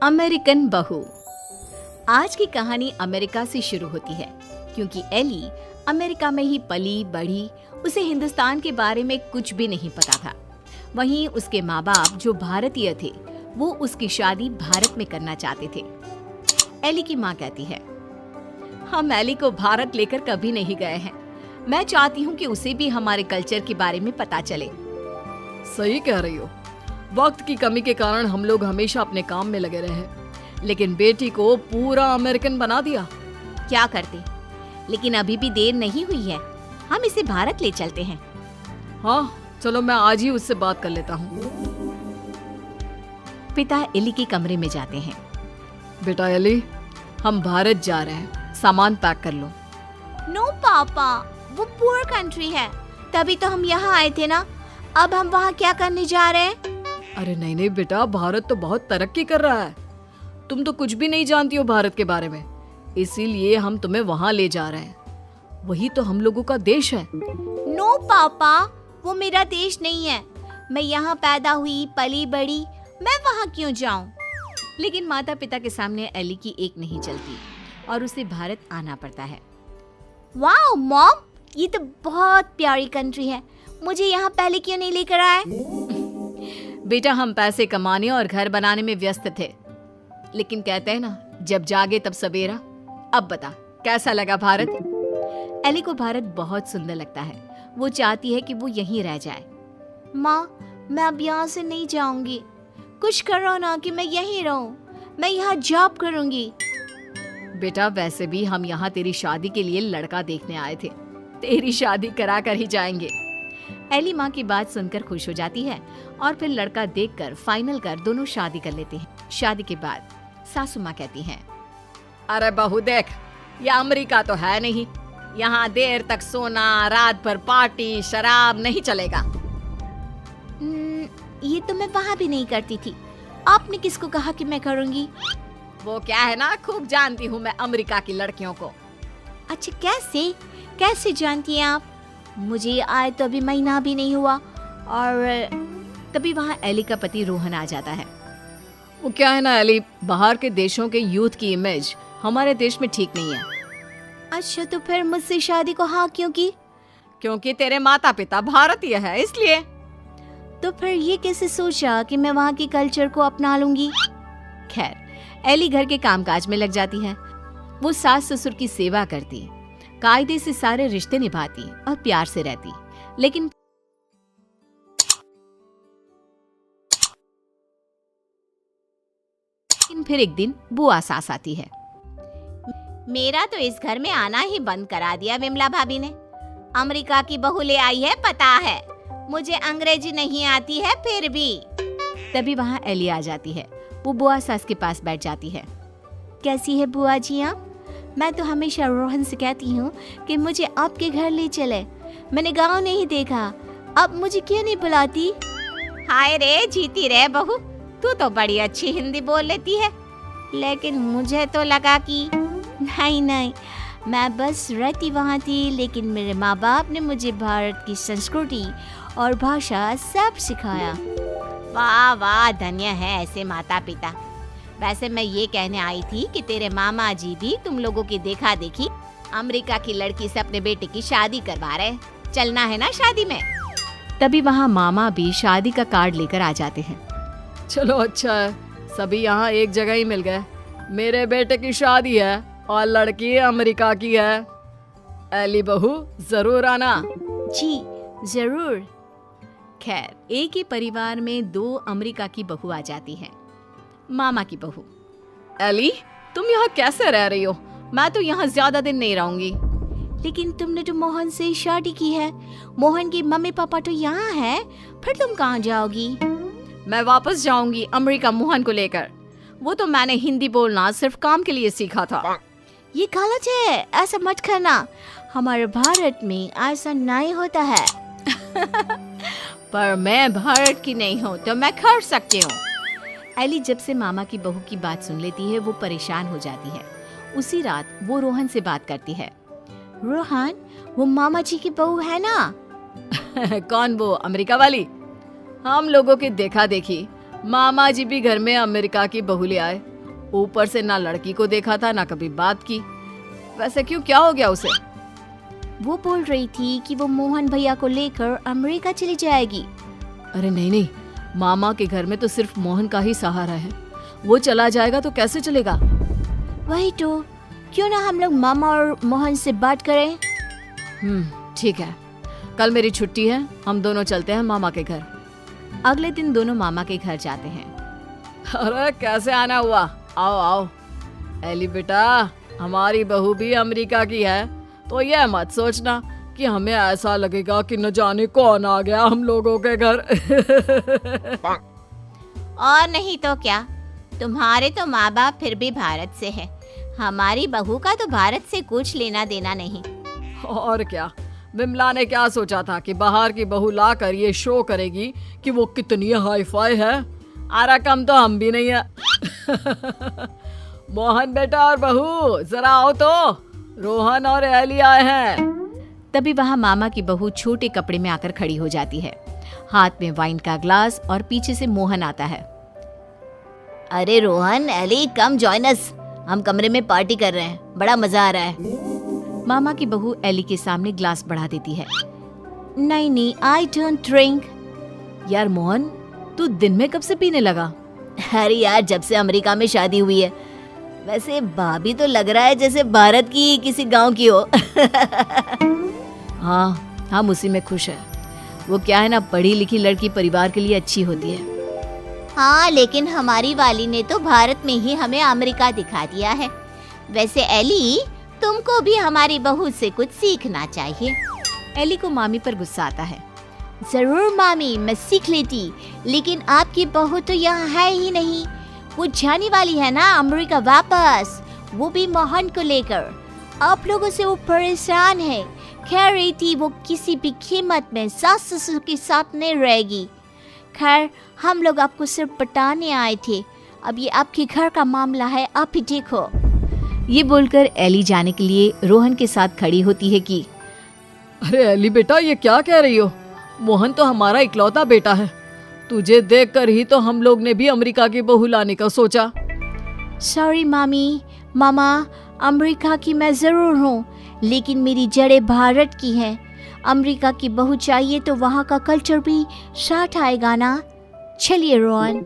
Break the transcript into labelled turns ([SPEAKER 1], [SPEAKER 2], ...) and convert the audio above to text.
[SPEAKER 1] American बहू। आज की कहानी अमेरिका से शुरू होती है क्योंकि एली अमेरिका में ही पली बढ़ी। उसे हिंदुस्तान के बारे में कुछ भी नहीं पता था। वहीं उसके माँ बाप जो भारतीय थे वो उसकी शादी भारत में करना चाहते थे। एली की माँ कहती है, हम एली को भारत लेकर कभी नहीं गए हैं। मैं चाहती हूँ कि उसे भी हमारे कल्चर के बारे में पता चले।
[SPEAKER 2] सही कह रही हो। वक्त की कमी के कारण हम लोग हमेशा अपने काम में लगे रहे, लेकिन बेटी को पूरा अमेरिकन बना दिया।
[SPEAKER 1] क्या करते, लेकिन अभी भी देर नहीं हुई है। हम इसे भारत ले चलते हैं।
[SPEAKER 2] हाँ चलो, मैं आज ही उससे बात कर लेता हूँ।
[SPEAKER 1] पिता एली के कमरे में जाते हैं।
[SPEAKER 2] बेटा एली, हम भारत जा रहे हैं, सामान पैक कर लो।
[SPEAKER 1] नो पापा, वो पुअर कंट्री है। तभी तो हम यहाँ आए थे ना। अब हम वहाँ क्या करने जा रहे हैं?
[SPEAKER 2] अरे नहीं नहीं बेटा, भारत तो बहुत तरक्की कर रहा है। तुम तो कुछ भी नहीं जानती हो भारत के बारे में, इसीलिए हम तुम्हें वहाँ ले जा रहे हैं। वही तो हम लोगों का देश है।
[SPEAKER 1] नो पापा, वो मेरा देश नहीं है। मैं यहाँ पैदा हुई, पली बड़ी, मैं वहाँ क्यों जाऊँ? लेकिन माता पिता के सामने एली की एक नहीं चलती और उसे भारत आना पड़ता है। वाओ मॉम, ये तो बहुत प्यारी कंट्री है। मुझे यहाँ पहले क्यों नहीं लेकर आए? बेटा, हम पैसे कमाने और घर बनाने में व्यस्त थे, लेकिन कहते हैं ना, जब जागे तब सवेरा। अब बता, कैसा लगा भारत? एली को भारत बहुत सुंदर लगता है। वो चाहती है कि वो यहीं रह जाए। माँ, मैं अब यहाँ से नहीं जाऊंगी। कुछ करो ना कि मैं यहीं रहूं। मैं यहाँ जॉब करूंगी। बेटा, वैसे भी हम यहाँ तेरी शादी के लिए लड़का देखने आए थे। तेरी शादी करा कर ही जाएंगे। एली माँ की बात सुनकर खुश हो जाती है और फिर लड़का देखकर फाइनल कर दोनों शादी कर लेते हैं। शादी के बाद सासू माँ कहती हैं,
[SPEAKER 2] अरे बहू देख, ये अमेरिका तो है नहीं। यहाँ देर तक सोना, रात भर पार्टी, शराब नहीं चलेगा।
[SPEAKER 1] ये तो मैं वहाँ भी नहीं करती थी। आपने किसको कहा कि मैं करूँगी?
[SPEAKER 2] वो क्या है ना, खूब जानती हूँ मैं अमेरिका की लड़कियों को।
[SPEAKER 1] अच्छा, कैसे जानती हैं आप? मुझे आए तो अभी महीना भी नहीं हुआ। और तभी वहाँ एली का पति रोहन आ जाता है।
[SPEAKER 2] वो क्या है ना एली, बाहर के देशों के यूथ की इमेज हमारे देश में ठीक नहीं है।
[SPEAKER 1] अच्छा, तो फिर मुझसे शादी को हाँ क्यों की?
[SPEAKER 2] क्योंकि तेरे माता पिता भारतीय है, इसलिए।
[SPEAKER 1] तो फिर ये कैसे सोचा कि मैं वहाँ के कल्चर को अपना लूंगी? खैर, एली घर के कामकाज में लग जाती है। वो सास ससुर की सेवा करती, कायदे से सारे रिश्ते निभाती और प्यार से रहती। लेकिन फिर एक दिन बुआ सास आती है। मेरा तो इस घर में आना ही बंद करा दिया विमला भाभी ने। अमेरिका की बहू ले आई है, पता है। मुझे अंग्रेजी नहीं आती है फिर भी। तभी वहाँ एली आ जाती है। वो बुआ सास के पास बैठ जाती है। कैसी है बुआ जी आप? मैं तो हमेशा रोहन से कहती हूँ कि मुझे आपके घर ले चले। मैंने गांव नहीं देखा, अब मुझे क्यों नहीं बुलाती? हाय रे, जीती रे बहू, तू तो बड़ी अच्छी हिंदी बोल लेती है। लेकिन मुझे तो लगा कि नहीं, मैं बस रहती वहाँ थी, लेकिन मेरे माँ बाप ने मुझे भारत की संस्कृति और भाषा सब सिखाया। वाह वाह, धन्य है ऐसे माता पिता। वैसे मैं ये कहने आई थी कि तेरे मामा जी भी तुम लोगों की देखा देखी अमेरिका की लड़की से अपने बेटे की शादी करवा रहे। चलना है ना शादी में? तभी वहाँ मामा भी शादी का कार्ड लेकर आ जाते हैं।
[SPEAKER 2] चलो अच्छा है, सभी यहाँ एक जगह ही मिल गए। मेरे बेटे की शादी है और लड़की अमेरिका की है। एली बहू, जरूर आना।
[SPEAKER 1] जी जरूर। खैर, एक ही परिवार में दो अमेरिका की बहू आ जाती है। मामा की बहू,
[SPEAKER 2] एली, तुम यहाँ कैसे रह रही हो? मैं तो यहाँ ज्यादा दिन नहीं रहूंगी।
[SPEAKER 1] लेकिन तुमने तो मोहन से शादी की है। मोहन की मम्मी पापा तो यहाँ है, फिर तुम कहाँ जाओगी?
[SPEAKER 2] मैं वापस जाऊंगी अमेरिका मोहन को लेकर। वो तो मैंने हिंदी बोलना सिर्फ काम के लिए सीखा था।
[SPEAKER 1] ये गलत है, ऐसा मत करना। हमारे भारत में ऐसा नहीं होता है। पर मैं भारत की नहीं हूँ तो मैं कर सकती हूँ। एली जब से मामा की बहू की बात सुन लेती है वो परेशान हो जाती है। उसी रात वो रोहन से बात करती है। रोहन, वो मामा जी की बहू है ना?
[SPEAKER 2] कौन, वो अमेरिका वाली? हम लोगों की देखा देखी मामा जी भी घर में अमेरिका की बहू ले आए ऊपर से ना लड़की को देखा था ना कभी बात की। वैसे क्यों, क्या हो गया उसे?
[SPEAKER 1] वो बोल रही थी कि वो मोहन भैया को लेकर अमेरिका चली जाएगी।
[SPEAKER 2] अरे नहीं नहीं, मामा के घर में तो सिर्फ मोहन का ही सहारा है। वो चला जाएगा तो कैसे चलेगा?
[SPEAKER 1] वही तो, क्यों ना हम लोग मामा और मोहन से बात करें।
[SPEAKER 2] ठीक है, कल मेरी छुट्टी है, हम दोनों चलते हैं मामा के घर।
[SPEAKER 1] अगले दिन दोनों मामा के घर जाते हैं।
[SPEAKER 2] अरे कैसे आना हुआ, आओ आओ। एली बेटा, हमारी बहू भी अमेरिका की है, तो यह मत सोचना कि हमें ऐसा लगेगा कि न जाने कौन आ गया हम लोगों के घर।
[SPEAKER 1] और नहीं तो क्या, तुम्हारे तो माँ बाप फिर भी भारत से है, हमारी बहू का तो भारत से कुछ लेना देना नहीं।
[SPEAKER 2] और क्या, विमला ने क्या सोचा था कि बाहर की बहू लाकर ये शो करेगी कि वो कितनी हाई फाई है। आरा कम तो हम भी नहीं है। मोहन बेटा और बहू जरा आओ तो, रोहन और एली आए हैं।
[SPEAKER 1] तभी वहाँ मामा की बहू छोटे कपड़े में आकर खड़ी हो जाती है, हाथ में वाइन का ग्लास, और पीछे से मोहन आता है। अरे Rohan, Ellie, come join us, हम कमरे में पार्टी कर रहे हैं, बड़ा मजा आ रहा है। मामा की बहू एली के सामने ग्लास बढ़ा देती है। नहीं नहीं, आई डोंट ड्रिंक।
[SPEAKER 2] यार मोहन, तू दिन में कब से पीने लगा?
[SPEAKER 1] अरे यार, जब से अमेरिका में शादी हुई है। वैसे भाभी तो लग रहा है जैसे भारत की किसी गांव की हो।
[SPEAKER 2] हाँ, हम उसी में खुश है। वो क्या है ना, पढ़ी लिखी लड़की परिवार के लिए अच्छी होती है।
[SPEAKER 1] हाँ, लेकिन हमारी वाली ने तो भारत में ही हमें अमेरिका दिखा दिया है। वैसे एली, तुमको भी हमारी बहू से कुछ सीखना चाहिए। एली को मामी पर गुस्सा आता है। जरूर मामी, मैं सीख लेती, लेकिन आपकी बहू तो यहाँ है ही नहीं। वो जाने वाली है ना अमेरिका वापस, वो भी मोहन को लेकर। आप लोगों से वो परेशान है, कह रही थी वो किसी भी कीमत में सास ससुर के साथ नहीं रहेगी। खैर, हम लोग आपको सिर्फ पटाने आए थे, अब ये आपके घर का मामला है, आप ही देखो। ये बोलकर एली जाने के लिए रोहन के साथ खड़ी होती है कि
[SPEAKER 2] अरे एली बेटा, ये क्या कह रही हो? मोहन तो हमारा इकलौता बेटा है। तुझे देखकर ही तो हम लोग ने भी अमेरिका की बहू लाने का सोचा।
[SPEAKER 1] सॉरी मामी, मामा, अमेरिका की मैं जरूर हूँ, लेकिन मेरी जड़ें भारत की हैं। अमेरिका की बहू चाहिए तो वहाँ का कल्चर भी साथ आएगा ना। चलिए रोहन।